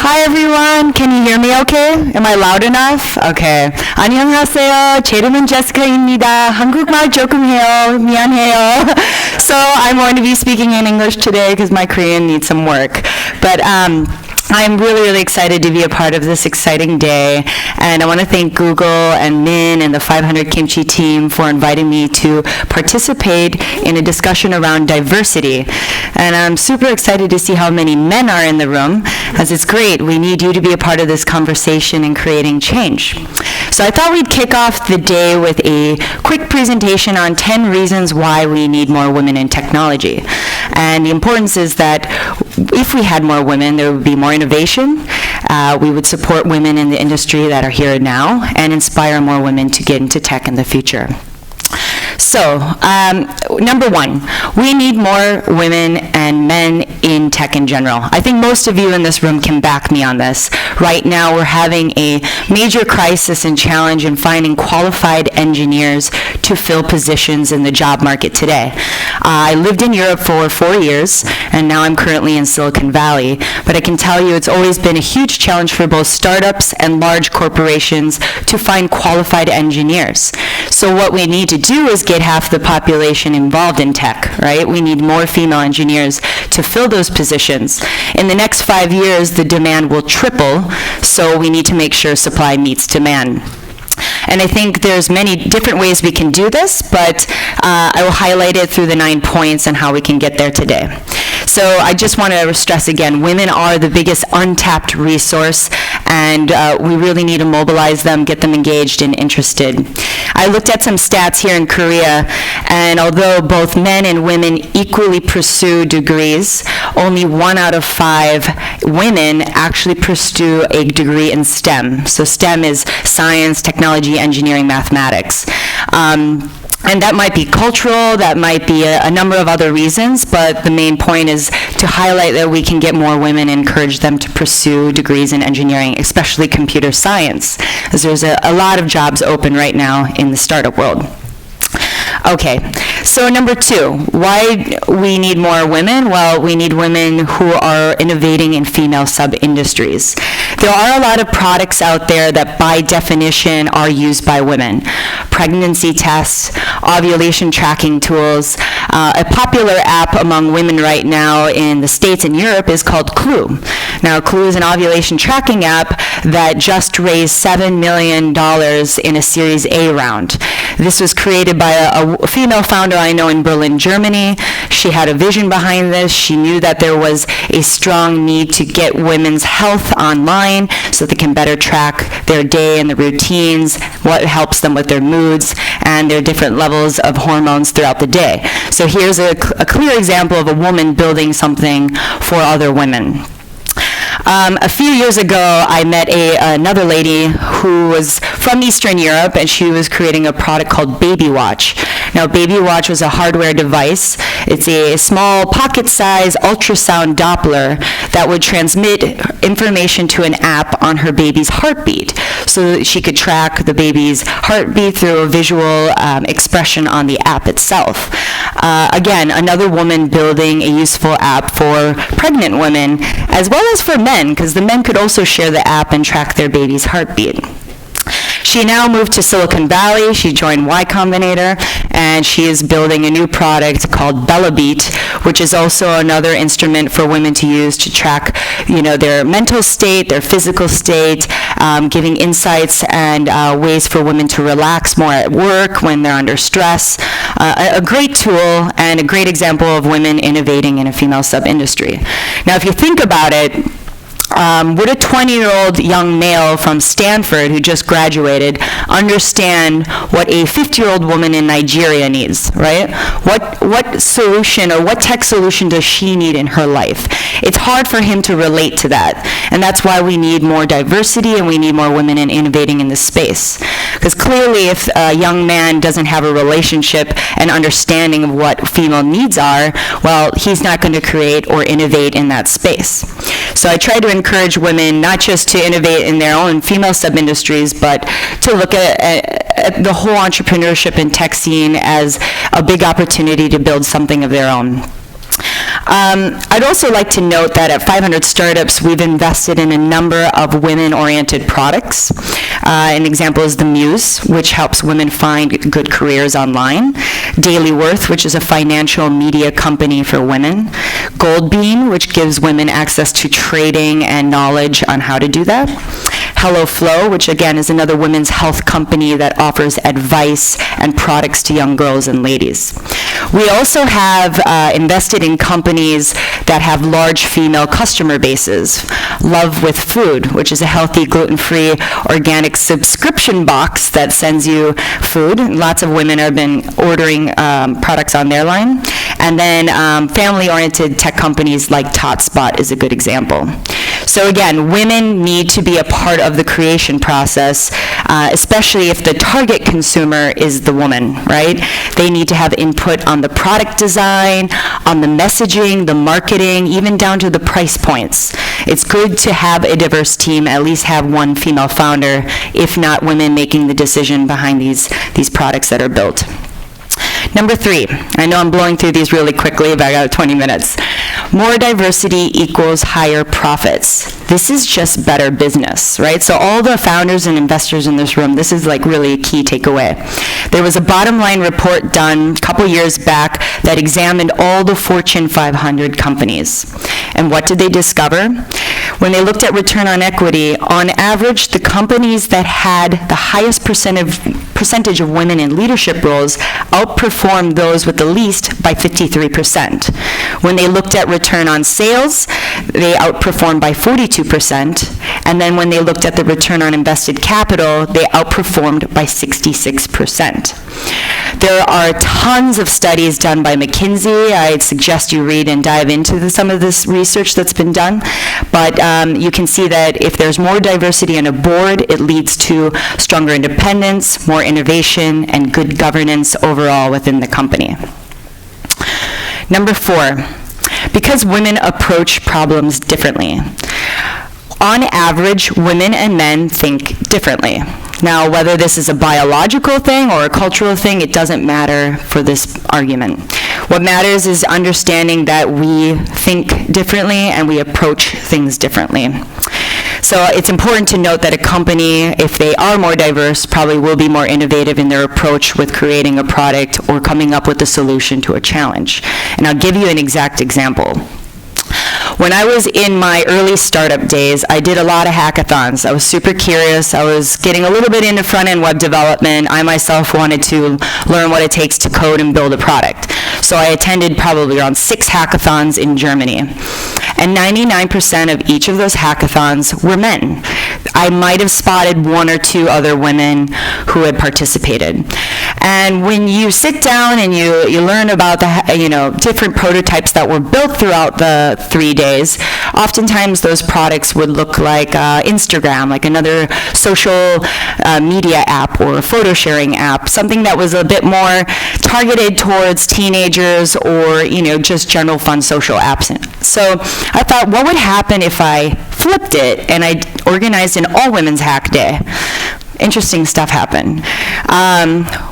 Hi everyone, can you hear me okay? Am I loud enough? Okay. 안녕하세요. 제 이름은 제시카입니다. 한국말 조금 해요. 미안해요. So I'm going to be speaking in English today because my Korean needs some work. But I'm really excited to be a part of this exciting day, and I want to thank Google and Min and the 500 Kimchi team for inviting me to participate in a discussion around diversity. And I'm super excited to see how many men are in the room, as it's great. We need you to be a part of this conversation and creating change. So I thought we'd kick off the day with a quick presentation on 10 reasons why we need more women in technology. And the importance is that if we had more women, there would be more innovation. We would support women in the industry that are here now and inspire more women to get into tech in the future. So, number one, we need more women and men in tech in general. I think most of you in this room can back me on this. Right now, we're having a major crisis and challenge in finding qualified engineers to fill positions in the job market today. I lived in Europe for 4 years, and now I'm currently in Silicon Valley, but I can tell you it's always been a huge challenge for both startups and large corporations to find qualified engineers. So what we need to do is get half the population involved in tech, right? We need more female engineers to fill those positions. In the next 5 years, the demand will triple, so we need to make sure supply meets demand. And I think there's many different ways we can do this, but I will highlight it through the 9 points and how we can get there today. So I just want to stress again, women are the biggest untapped resource, and we really need to mobilize them, get them engaged and interested. I looked at some stats here in Korea, and although both men and women equally pursue degrees, only 1 out of 5 women actually pursue a degree in STEM. So STEM is science, technology, engineering, mathematics. And that might be cultural, that might be a number of other reasons, but the main point is to highlight that we can get more women and encourage them to pursue degrees in engineering, especially computer science, as there's a lot of jobs open right now in the startup world. Okay, so number 2, why we need more women? Well, we need women who are innovating in female sub-industries. There are a lot of products out there that by definition are used by women. Pregnancy tests, ovulation tracking tools. A popular app among women right now in the States and Europe is called Clue. Now, Clue is an ovulation tracking app that just raised $7 million in a Series A round. This was created by a female founder I know in Berlin, Germany. She had a vision behind this. She knew that there was a strong need to get women's health online so they can better track their day and the routines, what helps them with their moods, and their different levels of hormones throughout the day. So here's a clear example of a woman building something for other women. A few years ago, I met another lady who was from Eastern Europe, and she was creating a product called Baby Watch. Now, Baby Watch was a hardware device. It's a small pocket-sized ultrasound Doppler that would transmit information to an app on her baby's heartbeat, so that she could track the baby's heartbeat through a visual expression on the app itself. Again, another woman building a useful app for pregnant women, as well as for men, because the men could also share the app and track their baby's heartbeat. She now moved to Silicon Valley. She joined Y Combinator, and she is building a new product called Bellabeat, which is also another instrument for women to use to track, their mental state, their physical state, giving insights and ways for women to relax more at work when they're under stress. A great tool and a great example of women innovating in a female sub-industry. Now, if you think about it, would a 20-year-old young male from Stanford who just graduated understand what a 50-year-old woman in Nigeria needs, right? What solution or what tech solution does she need in her life? It's hard for him to relate to that, and that's why we need more diversity and we need more women in innovating in this space. Because clearly if a young man doesn't have a relationship and understanding of what female needs are, well, he's not going to create or innovate in that space. So I try to encourage women not just to innovate in their own female sub-industries, but to look at the whole entrepreneurship and tech scene as a big opportunity to build something of their own. I'd also like to note that at 500 Startups, we've invested in a number of women-oriented products. An example is the Muse, which helps women find good careers online. Daily Worth, which is a financial media company for women. Goldbean, which gives women access to trading and knowledge on how to do that. Hello Flow, which again is another women's health company that offers advice and products to young girls and ladies. We also have invested in companies that have large female customer bases. Love with Food, which is a healthy, gluten-free, organic subscription box that sends you food. Lots of women have been ordering products on their line. And then family-oriented tech companies like TotSpot is a good example. So again, women need to be a part of the creation process, especially if the target consumer is the woman, right? They need to have input on the product design, on the messaging, the marketing, even down to the price points. It's good to have a diverse team, at least have one female founder, if not women making the decision behind these products that are built. Number 3, I know I'm blowing through these really quickly, but I got 20 minutes. More diversity equals higher profits. This is just better business, right? So all the founders and investors in this room, this is like really a key takeaway. There was a bottom line report done a couple years back that examined all the Fortune 500 companies. And what did they discover? When they looked at return on equity, on average, the companies that had the highest percentage of women in leadership roles outperformed those with the least by 53%. When they looked at return on sales, they outperformed by 42%, and then when they looked at the return on invested capital, they outperformed by 66%. There are tons of studies done by McKinsey. I'd suggest you read and dive into some of this research that's been done, but you can see that if there's more diversity on a board, it leads to stronger independence, more innovation, and good governance overall within the company. Number 4, because women approach problems differently. On average, women and men think differently. Now, whether this is a biological thing or a cultural thing, it doesn't matter for this argument. What matters is understanding that we think differently and we approach things differently. So it's important to note that a company, if they are more diverse, probably will be more innovative in their approach with creating a product or coming up with a solution to a challenge. And I'll give you an exact example. When I was in my early startup days, I did a lot of hackathons. I was super curious. I was getting a little bit into front-end web development. I myself wanted to learn what it takes to code and build a product. So I attended probably around 6 hackathons in Germany. And 99% of each of those hackathons were men. I might have spotted 1 or 2 other women who had participated. And when you sit down and you learn about the different prototypes that were built throughout the 3 days, oftentimes those products would look like Instagram, like another social media app or a photo sharing app, something that was a bit more targeted towards teenagers or just general fun social apps. So I thought, what would happen if I flipped it and I organized an all-women's hack day? Interesting stuff happened.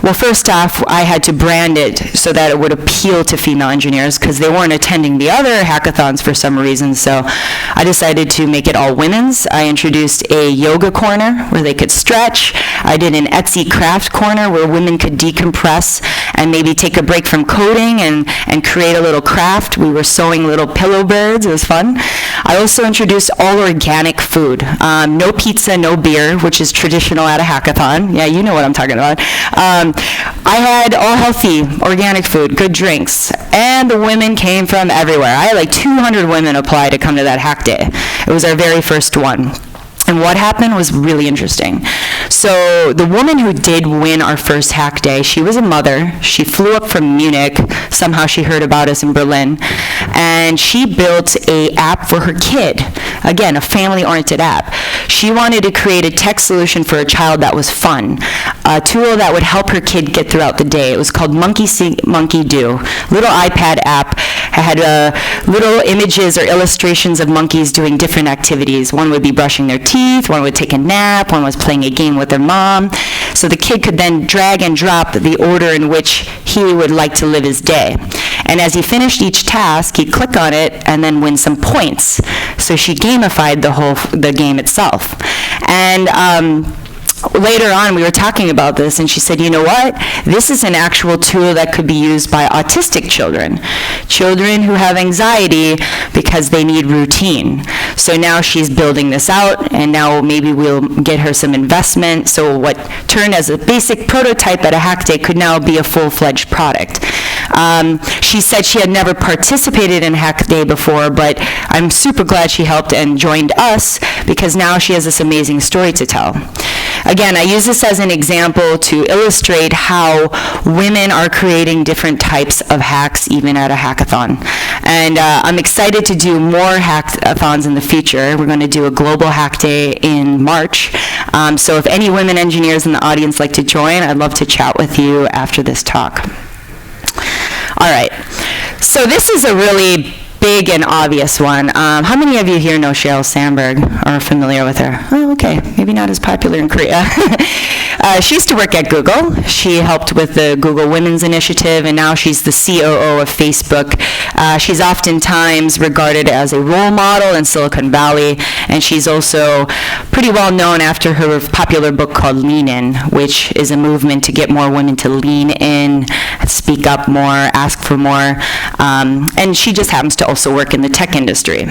Well, first off, I had to brand it so that it would appeal to female engineers because they weren't attending the other hackathons for some reason, so I decided to make it all women's. I introduced a yoga corner where they could stretch. I did an Etsy craft corner where women could decompress and maybe take a break from coding and create a little craft. We were sewing little pillow birds. It was fun. I also introduced all organic food. No pizza, no beer, which is traditional at a hackathon. Yeah, you know what I'm talking about. I had all healthy, organic food, good drinks, and the women came from everywhere. I had like 200 women apply to come to that hack day. It was our very first one. And what happened was really interesting. So the woman who did win our first hack day, she was a mother. She flew up from Munich. Somehow she heard about us in Berlin. And she built an app for her kid. Again, a family-oriented app. She wanted to create a tech solution for a child that was fun, a tool that would help her kid get throughout the day. It was called Monkey See, Monkey Do. Little iPad app. It had little images or illustrations of monkeys doing different activities. One would be brushing their teeth, one would take a nap, one was playing a game with their mom. So the kid could then drag and drop the order in which he would like to live his day. And as he finished each task, he'd click on it and then win some points. So she gamified the game itself. And later on, we were talking about this, and she said, you know what? This is an actual tool that could be used by autistic children who have anxiety because they need routine. So now she's building this out, and now maybe we'll get her some investment. So what turned as a basic prototype at a hack day could now be a full-fledged product. She said she had never participated in Hack Day before, but I'm super glad she helped and joined us, because now she has this amazing story to tell. Again, I use this as an example to illustrate how women are creating different types of hacks even at a hackathon. And I'm excited to do more hackathons in the future. We're going to do a global hack day in March. So if any women engineers in the audience like to join, I'd love to chat with you after this talk. All right, so this is a really big and obvious one. How many of you here know Sheryl Sandberg or are familiar with her? Oh, okay, maybe not as popular in Korea. She used to work at Google. She helped with the Google Women's Initiative, and now she's the COO of Facebook. She's oftentimes regarded as a role model in Silicon Valley, and she's also pretty well known after her popular book called Lean In, which is a movement to get more women to lean in, speak up more, ask for more, and she just happens to also work in the tech industry.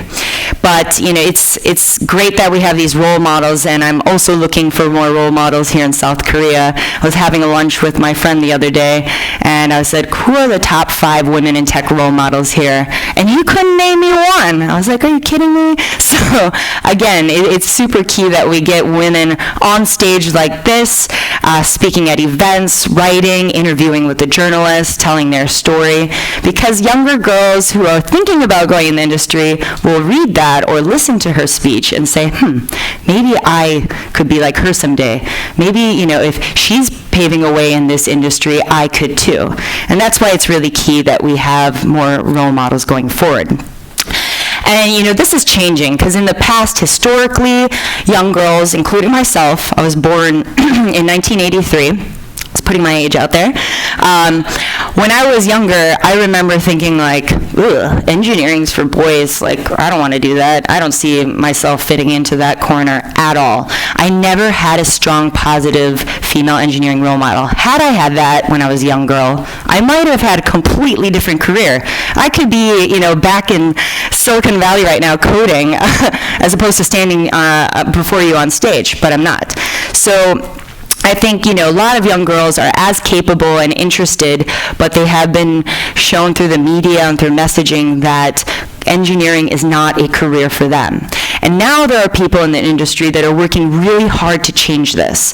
But you know, it's great that we have these role models, and I'm also looking for more role models here in South Korea. I was having a lunch with my friend the other day, and I said, who are the top 5 women in tech role models here? And you couldn't name me one. I was like, are you kidding me? So again, it's super key that we get women on stage like this, speaking at events, writing, interviewing with the journalists, telling their story, because younger girls who are thinking about going in the industry will read that or listen to her speech and say, maybe I could be like her someday. Maybe, you know, if she's paving a way in this industry, I could too. And that's why it's really key that we have more role models going forward. And, you know, this is changing, because in the past, historically, young girls, including myself, I was born in 1983. It's putting my age out there. When I was younger, I remember thinking like, ugh, engineering's for boys. Like, I don't want to do that. I don't see myself fitting into that corner at all. I never had a strong, positive female engineering role model. Had I had that when I was a young girl, I might have had a completely different career. I could be, you know, back in Silicon Valley right now coding as opposed to standing before you on stage, but I'm not. So I think, you know, a lot of young girls are as capable and interested, but they have been shown through the media and through messaging that engineering is not a career for them. And now there are people in the industry that are working really hard to change this.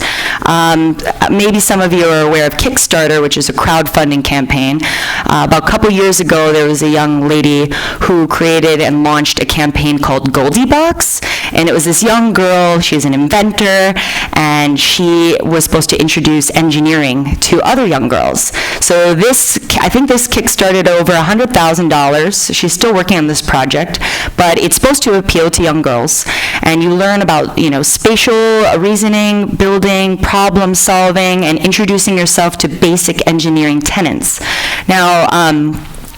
Maybe some of you are aware of Kickstarter, which is a crowdfunding campaign. About a couple years ago, there was a young lady who created and launched a campaign called Goldilocks. And it was this young girl, she was an inventor, and she was supposed to introduce engineering to other young girls. So I think this kickstarted over $100,000. She's still working on this project, but it's supposed to appeal to young girls. And you learn about, you know, spatial reasoning, building, problem solving, and introducing yourself to basic engineering tenets. Now,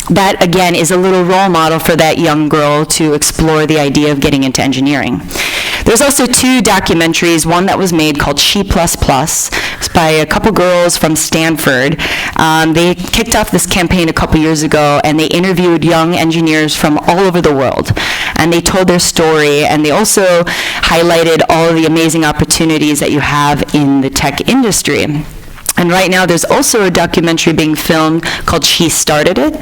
that, again, is a little role model for that young girl to explore the idea of getting into engineering. There's also 2 documentaries, one that was made called She++. It's by a couple girls from Stanford. They kicked off this campaign a couple years ago, and they interviewed young engineers from all over the world. And they told their story, and they also highlighted all of the amazing opportunities that you have in the tech industry. And right now, there's also a documentary being filmed called She Started It,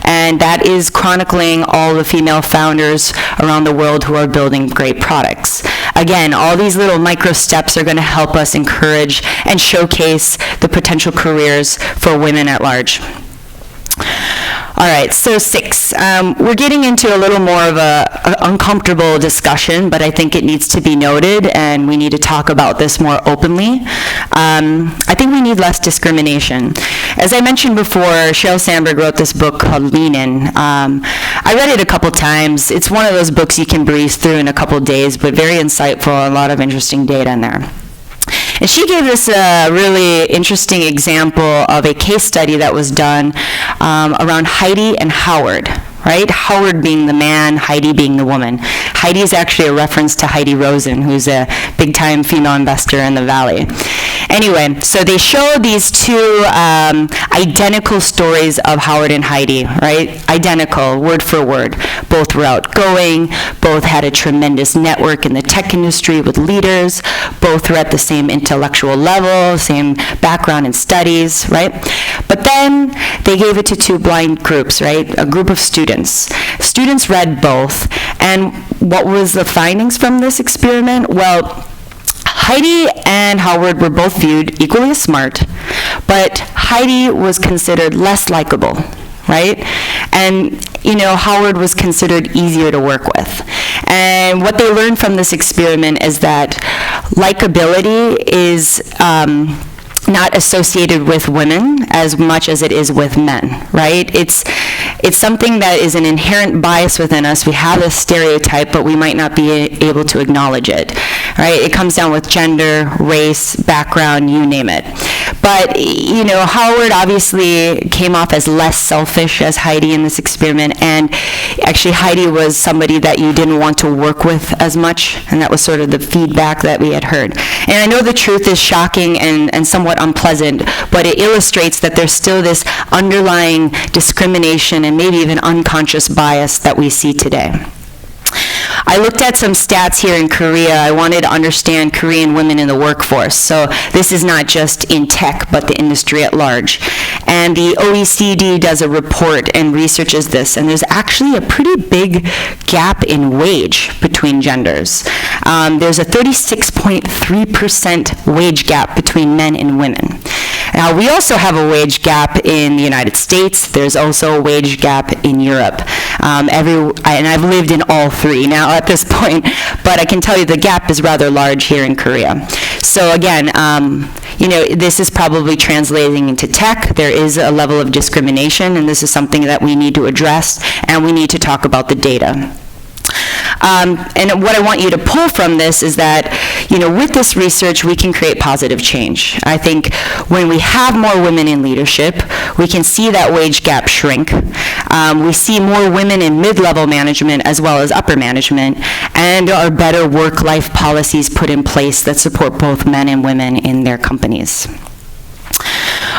and that is chronicling all the female founders around the world who are building great products. Again, all these little micro steps are going to help us encourage and showcase the potential careers for women at large. All right, so 6. We're getting into a little more of an uncomfortable discussion, but I think it needs to be noted, and we need to talk about this more openly. I think we need less discrimination. As I mentioned before, Sheryl Sandberg wrote this book called Lean In. I read it a couple times. It's one of those books you can breeze through in a couple days, but very insightful, a lot of interesting data in there. And she gave us a really interesting example of a case study that was done around Heidi and Howard. Right? Howard being the man, Heidi being the woman. Heidi is actually a reference to Heidi Rosen, who's a big-time female investor in the Valley. Anyway, so they show these two identical stories of Howard and Heidi, right? Identical, word for word. Both were outgoing, both had a tremendous network in the tech industry with leaders, both were at the same intellectual level, same background in studies, right? But then they gave it to two blind groups, right? A group of students. Students read both, and what was the findings from this experiment? Well, Heidi and Howard were both viewed equally as smart, but Heidi was considered less likable, right? And, Howard was considered easier to work with. And what they learned from this experiment is that likability is not associated with women as much as it is with men, right? It's something that is an inherent bias within us. We have a stereotype, but we might not be able to acknowledge it, right? It comes down with gender, race, background, you name it. But, Howard obviously came off as less selfish as Heidi in this experiment, and actually Heidi was somebody that you didn't want to work with as much, and that was sort of the feedback that we had heard. And I know the truth is shocking and somewhat unpleasant, but it illustrates that there's still this underlying discrimination and maybe even unconscious bias that we see today. I looked at some stats here in Korea. I wanted to understand Korean women in the workforce. So this is not just in tech, but the industry at large. And the OECD does a report and researches this, and there's actually a pretty big gap in wage between genders. There's a 36.3% wage gap between men and women. Now, we also have a wage gap in the United States. There's also a wage gap in Europe. And I've lived in all three now at this point, but I can tell you the gap is rather large here in Korea. So again, this is probably translating into tech. There is a level of discrimination, and this is something that we need to address, and we need to talk about the data. And what I want you to pull from this is that, with this research, we can create positive change. I think when we have more women in leadership, we can see that wage gap shrink. We see more women in mid-level management as well as upper management, and there are better work-life policies put in place that support both men and women in their companies.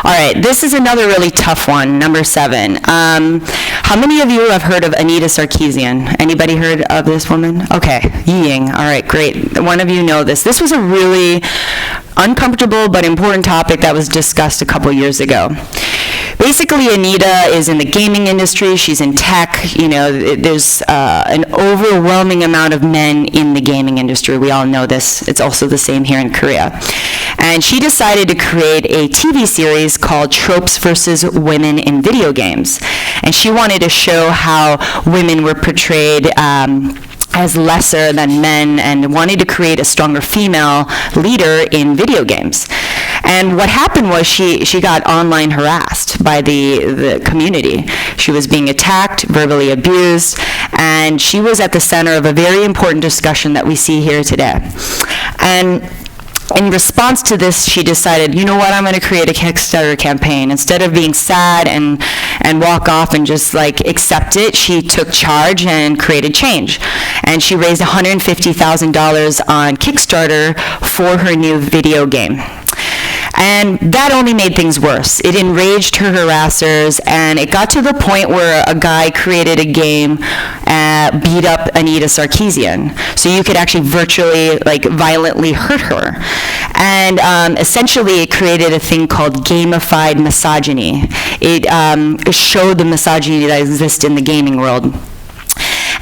All right, this is another really tough one, number 7. How many of you have heard of Anita Sarkeesian? Anybody heard of this woman? Okay, Ying. All right, great. One of you know this. This was a really uncomfortable but important topic that was discussed a couple years ago. Basically, Anita is in the gaming industry. She's in tech. There's an overwhelming amount of men in the gaming industry. We all know this. It's also the same here in Korea. And she decided to create a TV series called Tropes versus Women in Video Games. And she wanted to show how women were portrayed as lesser than men, and wanted to create a stronger female leader in video games. And what happened was she got online harassed by the community. She was being attacked, verbally abused, and she was at the center of a very important discussion that we see here today. And in response to this, she decided, you know what, I'm going to create a Kickstarter campaign. Instead of being sad and walk off and just accept it, she took charge and created change. And she raised $150,000 on Kickstarter for her new video game. And that only made things worse. It enraged her harassers, and it got to the point where a guy created a game, beat up Anita Sarkeesian. So you could actually virtually, violently hurt her. And essentially it created a thing called gamified misogyny. It showed the misogyny that exists in the gaming world.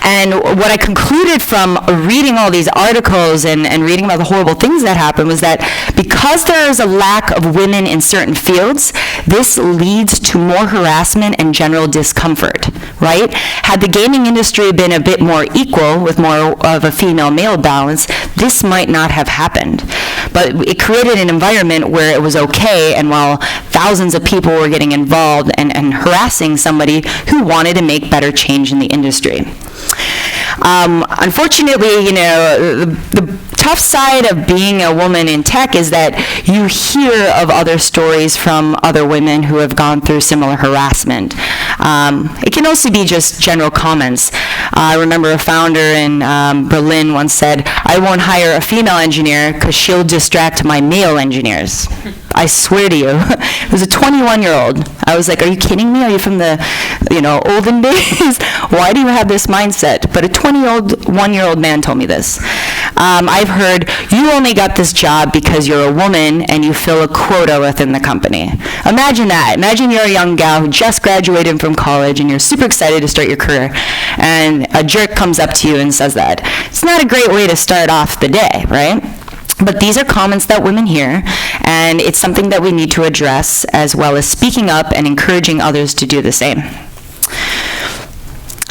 And what I concluded from reading all these articles and reading about the horrible things that happened was that because there is a lack of women in certain fields, this leads to more harassment and general discomfort, right? Had the gaming industry been a bit more equal with more of a female-male balance, this might not have happened. But it created an environment where it was okay, and while thousands of people were getting involved and harassing somebody who wanted to make better change in the industry. Unfortunately, the tough side of being a woman in tech is that you hear of other stories from other women who have gone through similar harassment. It can also be just general comments. I remember a founder in Berlin once said, "I won't hire a female engineer because she'll distract my male engineers." I swear to you. It was a 21-year-old. I was like, "Are you kidding me? Are you from the, olden days? Why do you have this mindset?" But a 21-year-old man told me this. I've heard, "You only got this job because you're a woman and you fill a quota within the company." Imagine that. Imagine you're a young gal who just graduated from college and you're super excited to start your career, and a jerk comes up to you and says that. It's not a great way to start off the day, right? But these are comments that women hear, and it's something that we need to address, as well as speaking up and encouraging others to do the same.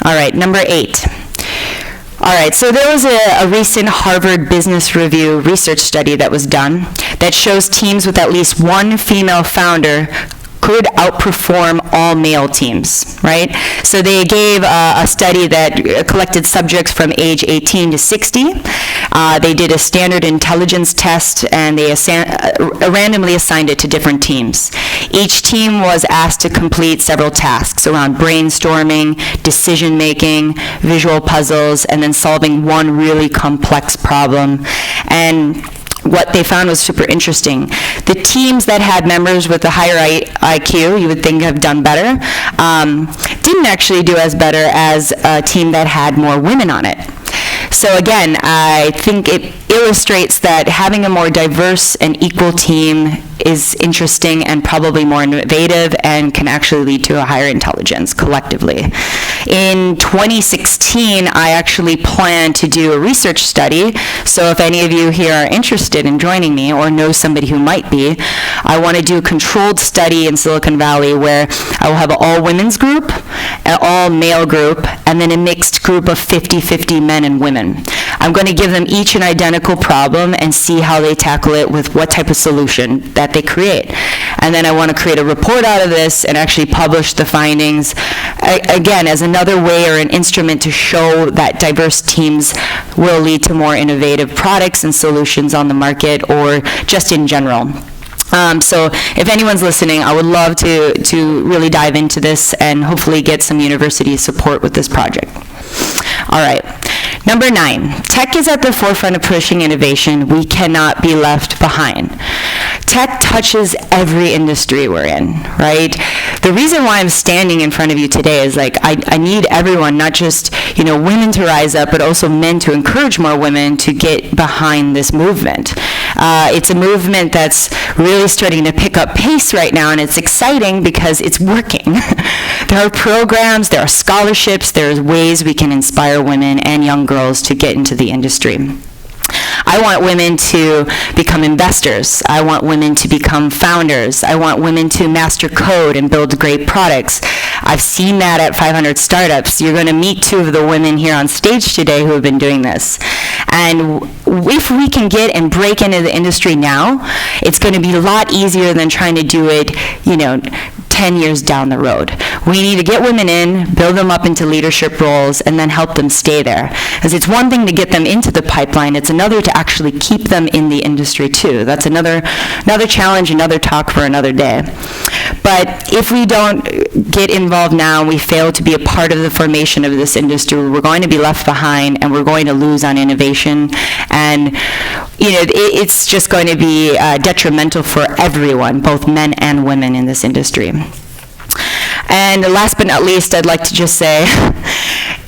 All right, number 8. All right, so there was a recent Harvard Business Review research study that was done that shows teams with at least one female founder could outperform all male teams, right? So they gave a study that collected subjects from age 18 to 60. They did a standard intelligence test, and they randomly assigned it to different teams. Each team was asked to complete several tasks around brainstorming, decision-making, visual puzzles, and then solving one really complex problem. And what they found was super interesting. The teams that had members with a higher IQ, you would think have done better, didn't actually do as better as a team that had more women on it. So again, I think it illustrates that having a more diverse and equal team is interesting and probably more innovative and can actually lead to a higher intelligence collectively. In 2016, I actually plan to do a research study, so if any of you here are interested in joining me or know somebody who might be, I want to do a controlled study in Silicon Valley where I will have an all-women's group, an all-male group, and then a mixed group of 50-50 men and women. I'm going to give them each an identical problem and see how they tackle it with what type of solution that they create. And then I want to create a report out of this and actually publish the findings, again, as another way or an instrument to show that diverse teams will lead to more innovative products and solutions on the market or just in general. So if anyone's listening, I would love to really dive into this and hopefully get some university support with this project. All right. Number 9, tech is at the forefront of pushing innovation. We cannot be left behind. Tech touches every industry we're in, right? The reason why I'm standing in front of you today is I need everyone, not just women to rise up, but also men to encourage more women to get behind this movement. It's a movement that's really starting to pick up pace right now, and it's exciting because it's working. There are programs, there are scholarships, there's ways we can inspire women and young girls to get into the industry. I want women to become investors. I want women to become founders. I want women to master code and build great products. I've seen that at 500 Startups. You're going to meet 2 of the women here on stage today who have been doing this. And if we can get and break into the industry now, it's going to be a lot easier than trying to do it, 10 years down the road. We need to get women in, build them up into leadership roles, and then help them stay there. Because it's one thing to get them into the pipeline, it's another to actually keep them in the industry too. That's another challenge, another talk for another day. But if we don't get involved now and we fail to be a part of the formation of this industry, we're going to be left behind and we're going to lose on innovation. And it's just going to be detrimental for everyone, both men and women in this industry. And last but not least, I'd like to just say,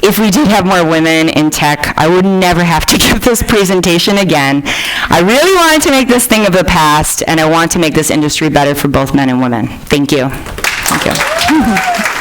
if we did have more women in tech, I would never have to give this presentation again. I really wanted to make this thing of the past, and I want to make this industry better for both men and women. Thank you. Thank you.